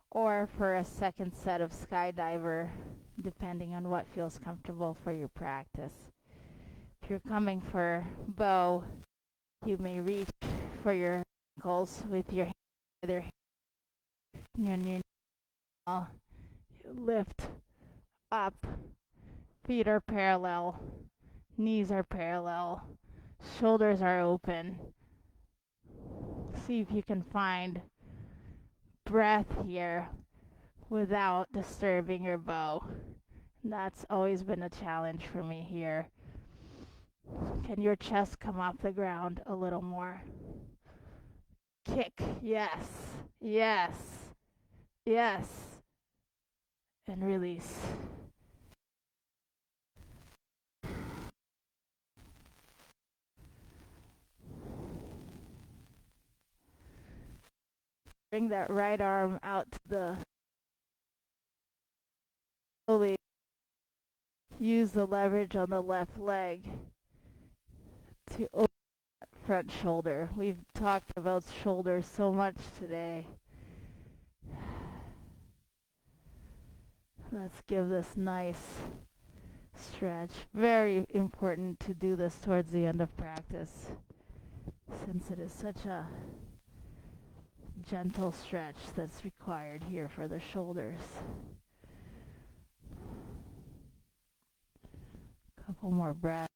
or for a second set of skydiver, depending on what feels comfortable for your practice. If you're coming for bow, you may reach for your ankles with your other hand. You lift up. Feet are parallel. Knees are parallel. Shoulders are open. See if you can find breath here without disturbing your bow. That's always been a challenge for me here. Can your chest come off the ground a little more? Kick. Yes. Yes. Yes. And release. Bring that right arm out to the slowly. Use the leverage on the left leg to open that front shoulder. We've talked about shoulders so much today. Let's give this nice stretch. Very important to do this towards the end of practice, since it is such a gentle stretch that's required here for the shoulders. Couple more breaths.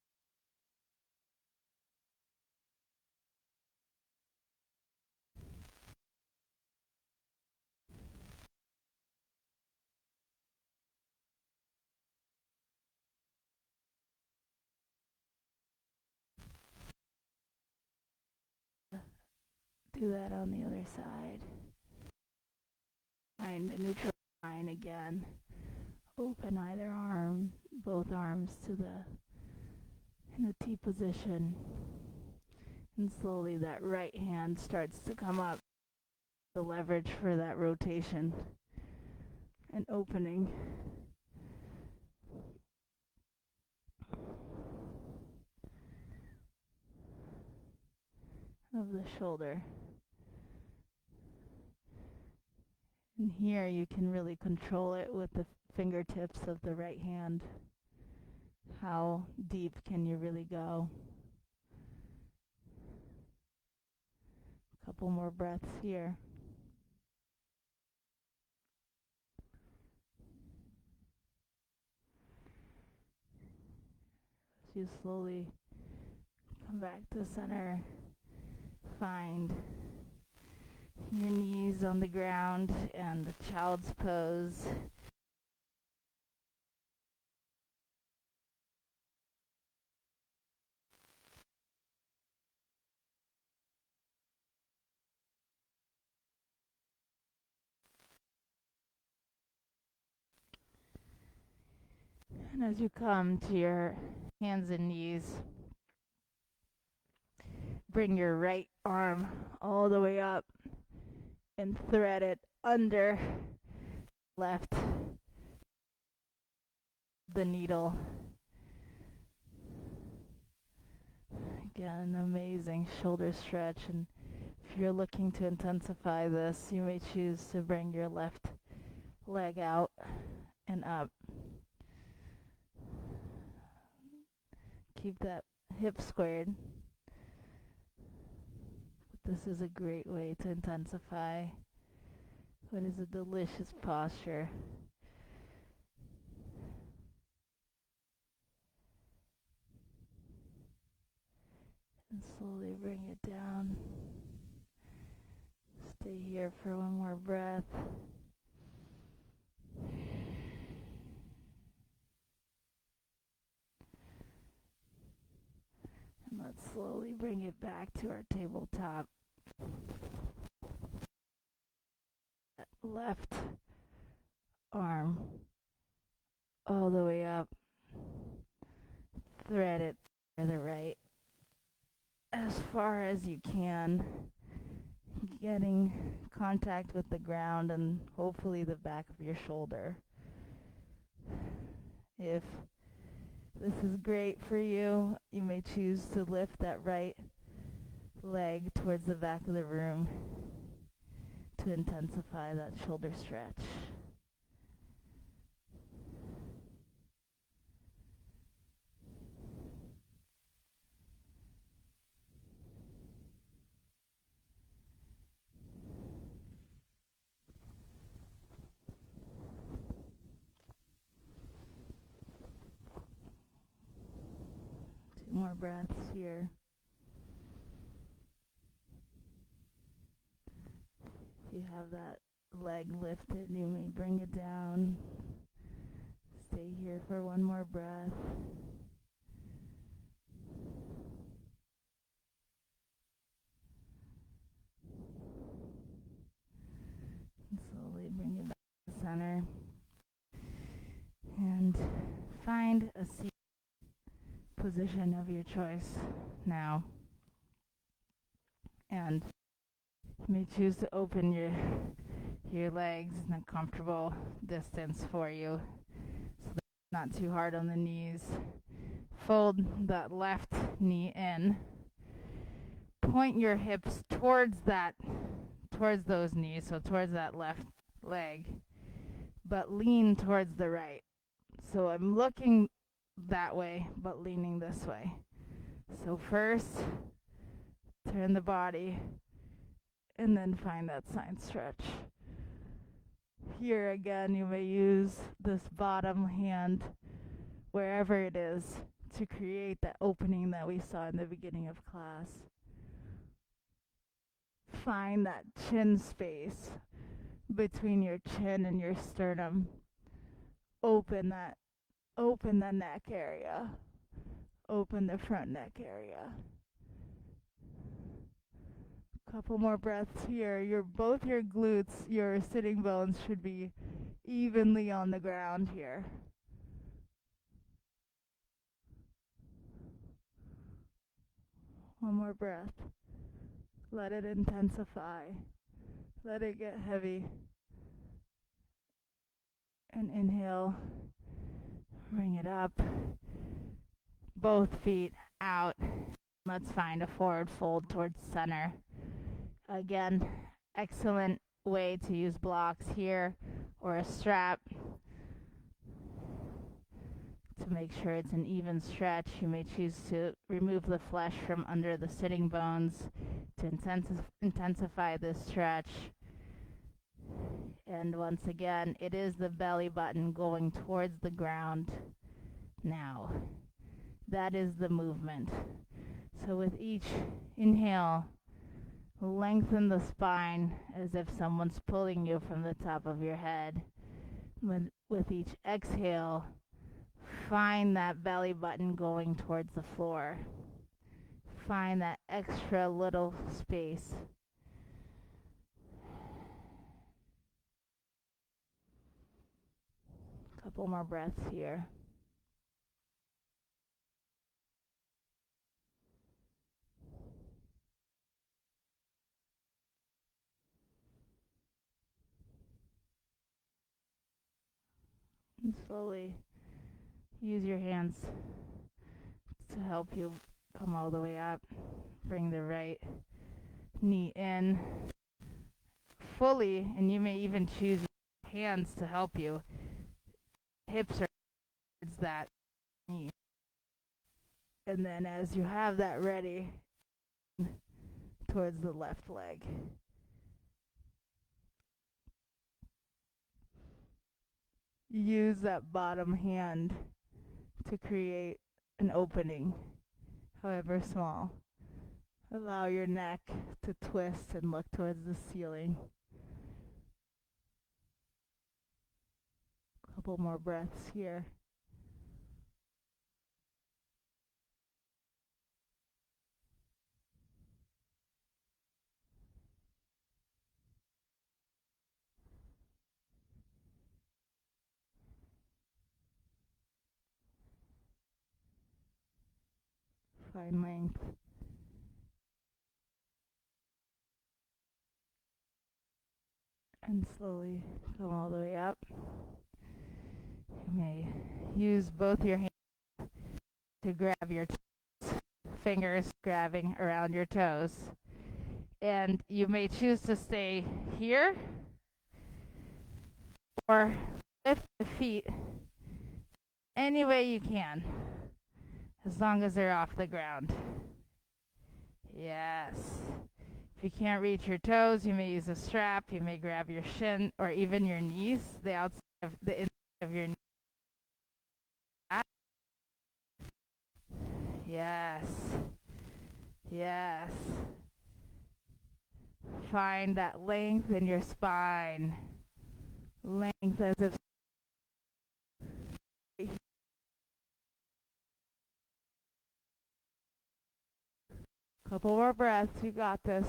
Do that on the other side. Find a neutral line again. Open either arm, both arms to in the T position. And slowly that right hand starts to come up. The leverage for that rotation and opening. Of the shoulder. And here you can really control it with the fingertips of the right hand. How deep can you really go? A couple more breaths here. As you slowly come back to center, find your knees on the ground and the child's pose. And as you come to your hands and knees, bring your right arm all the way up and thread it under left the needle. Again, an amazing shoulder stretch, and if you're looking to intensify this, you may choose to bring your left leg out and up. Keep that hip squared. This is a great way to intensify what is a delicious posture. And slowly bring it down. Stay here for one more breath. And let's slowly bring it back to our tabletop. Left arm all the way up. Thread it to the right as far as you can, getting contact with the ground and hopefully the back of your shoulder. If this is great for you, you may choose to lift that right leg towards the back of the room to intensify that shoulder stretch. Two more breaths here. If you have that leg lifted, you may bring it down. Stay here for one more breath. And slowly bring it back to the center. And find a seat position of your choice now. And you may choose to open your legs in a comfortable distance for you, so that it's not too hard on the knees. Fold that left knee in. Point your hips towards those knees, so towards that left leg, but lean towards the right. So I'm looking that way, but leaning this way. So first, turn the body, and then find that side stretch. Here again, you may use this bottom hand, wherever it is, to create that opening that we saw in the beginning of class. Find that chin space between your chin and your sternum. Open the neck area. Open the front neck area. Couple more breaths here. Both your glutes, your sitting bones should be evenly on the ground here. One more breath. Let it intensify. Let it get heavy. And inhale. Bring it up. Both feet out. Let's find a forward fold towards center. Again, excellent way to use blocks here or a strap to make sure it's an even stretch. You may choose to remove the flesh from under the sitting bones to intensify this stretch. And once again, it is the belly button going towards the ground now. That is the movement. So with each inhale, lengthen the spine as if someone's pulling you from the top of your head. With each exhale, find that belly button going towards the floor. Find that extra little space. Couple more breaths here. And slowly use your hands to help you come all the way up. Bring the right knee in fully, and you may even choose hands to help you. Hips are towards that knee. And then as you have that ready, towards the left leg. Use that bottom hand to create an opening, however small. Allow your neck to twist and look towards the ceiling. Couple more breaths here. Find length. And slowly come all the way up. You may use both your hands to grab your fingers grabbing around your toes. And you may choose to stay here or lift the feet any way you can, as long as they're off the ground. Yes. If you can't reach your toes, you may use a strap. You may grab your shin or even your knees, the outside of the inside of your knees. Yes. Yes. Find that length in your spine. Length as if. Couple more breaths. You got this.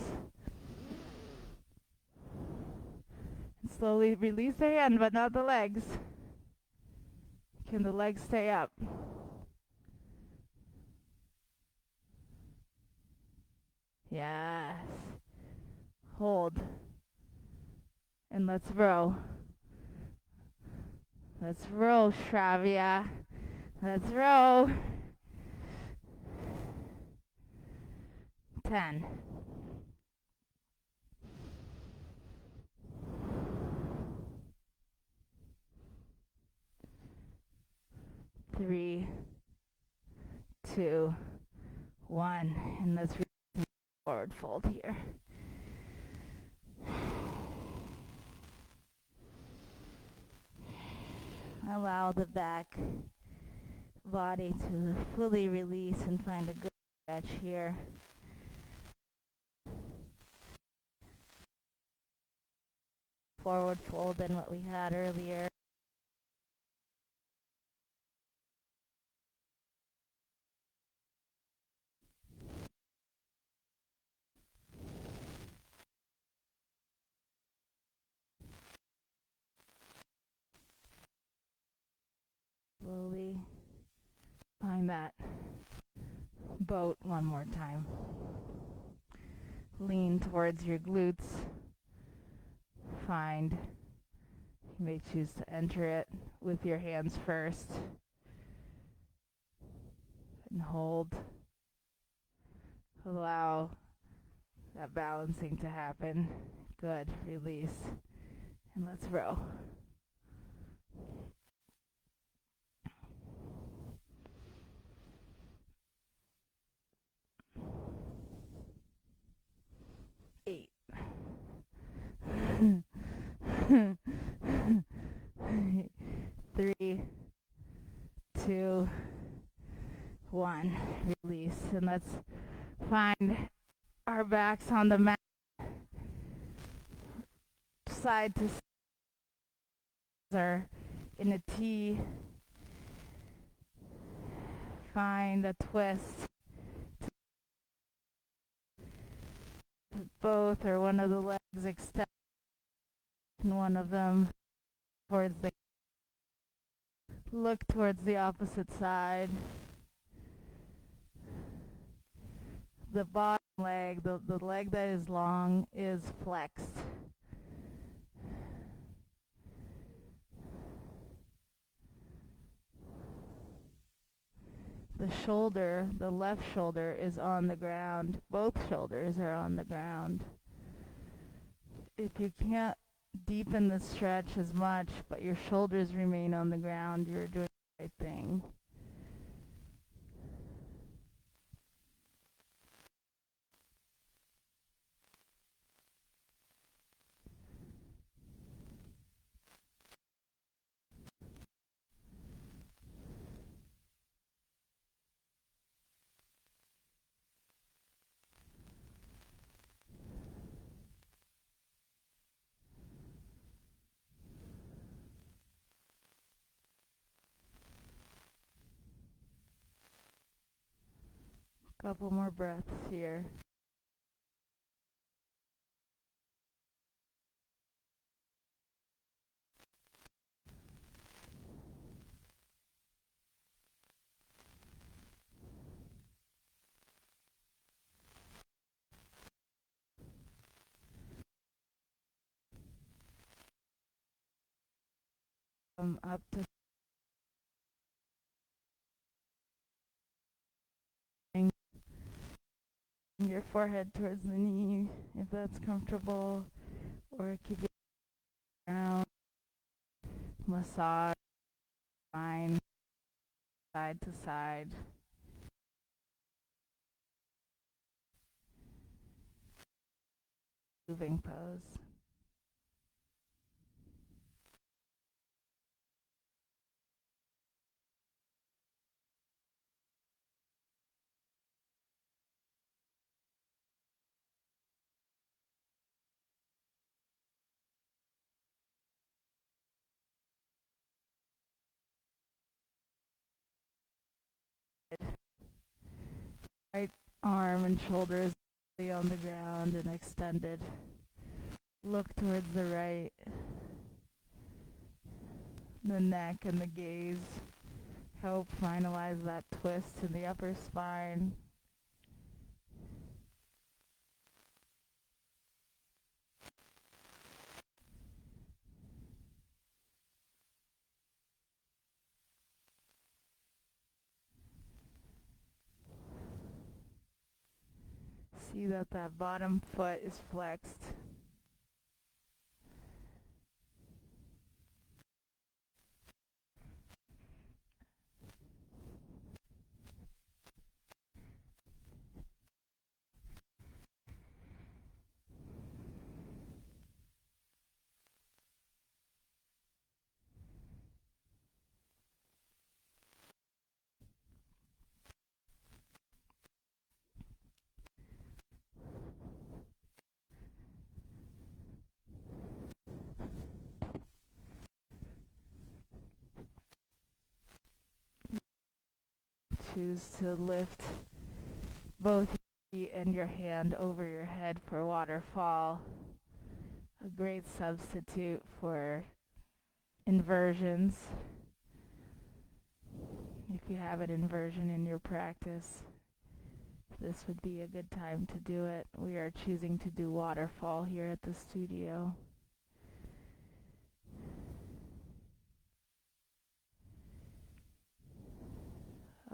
And slowly release the hand, but not the legs. Can the legs stay up? Yes. Hold. And let's row. Let's row, Shravya. Let's row. 10. 3, 2, 1. And let's forward fold here. Allow the back body to fully release and find a good stretch here. Forward fold than what we had earlier. Slowly find that boat one more time. Lean towards your glutes. Find, you may choose to enter it with your hands first. And hold. Allow that balancing to happen. Good. Release. And let's row. Eight. 3, 2, 1. Release. And let's find our backs on the mat. Side to side or in a T. Find a twist. Both or one of the legs extend and one of them towards the look towards the opposite side. The bottom leg, the leg that is long, is flexed. the shoulder, the left shoulder, is on the ground. Both shoulders are on the ground. If you can't deepen the stretch as much, but your shoulders remain on the ground, you're doing the right thing. Couple more breaths here. Up to your forehead towards the knee, if that's comfortable, or keep it down. Massage spine side to side. Moving pose. Right arm and shoulders on the ground and extended. Look towards the right. The neck and the gaze help finalize that twist in the upper spine. See that that bottom foot is flexed. Choose to lift both your feet and your hand over your head for waterfall. A great substitute for inversions. If you have an inversion in your practice, this would be a good time to do it. We are choosing to do waterfall here at the studio.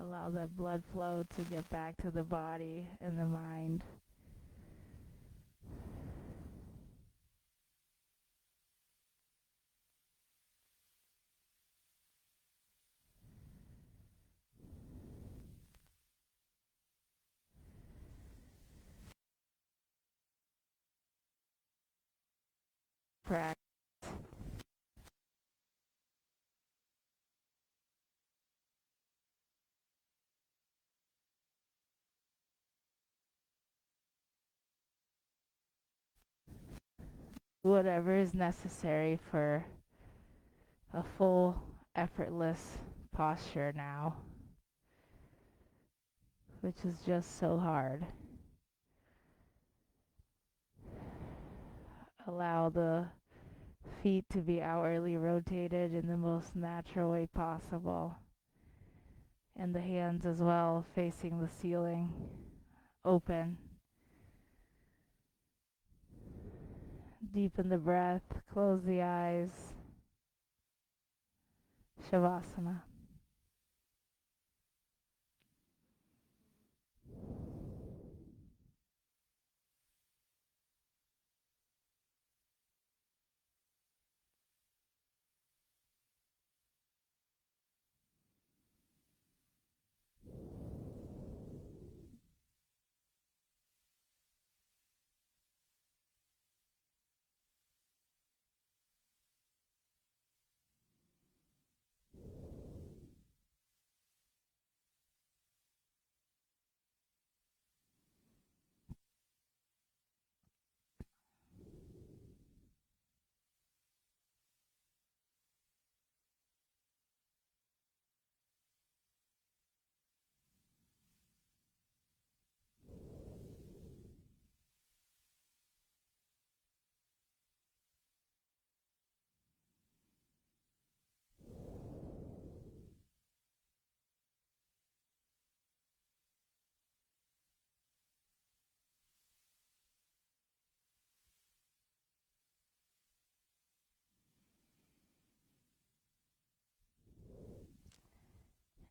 Allow that blood flow to get back to the body and the mind. Practice. Whatever is necessary for a full, effortless posture now, which is just so hard. Allow the feet to be outwardly rotated in the most natural way possible, and the hands as well, facing the ceiling, open. Deepen the breath, close the eyes. Shavasana.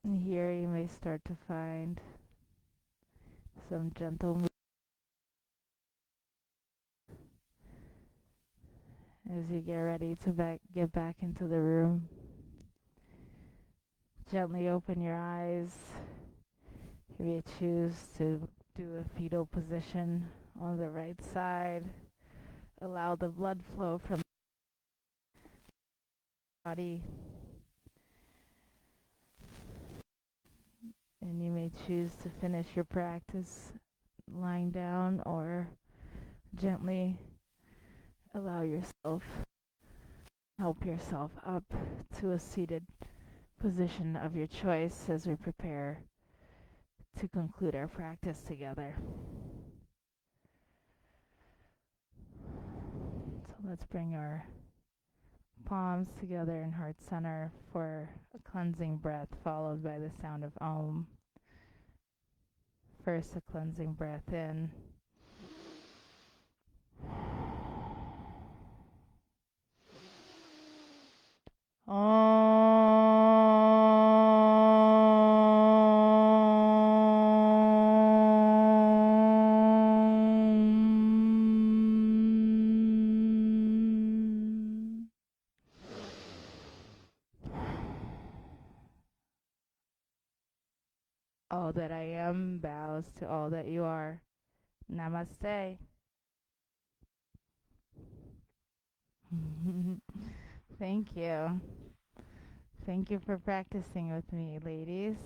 And here you may start to find some gentle movement as you get ready to get back into the room. Gently open your eyes. If you choose to do a fetal position on the right side, allow the blood flow from the body, and you may choose to finish your practice lying down or gently allow yourself, help yourself up to a seated position of your choice as we prepare to conclude our practice together. So let's bring our palms together in heart center for a cleansing breath followed by the sound of Om. First, a cleansing breath in. All that I am bows to all that you are. Namaste. Thank you. Thank you for practicing with me, ladies.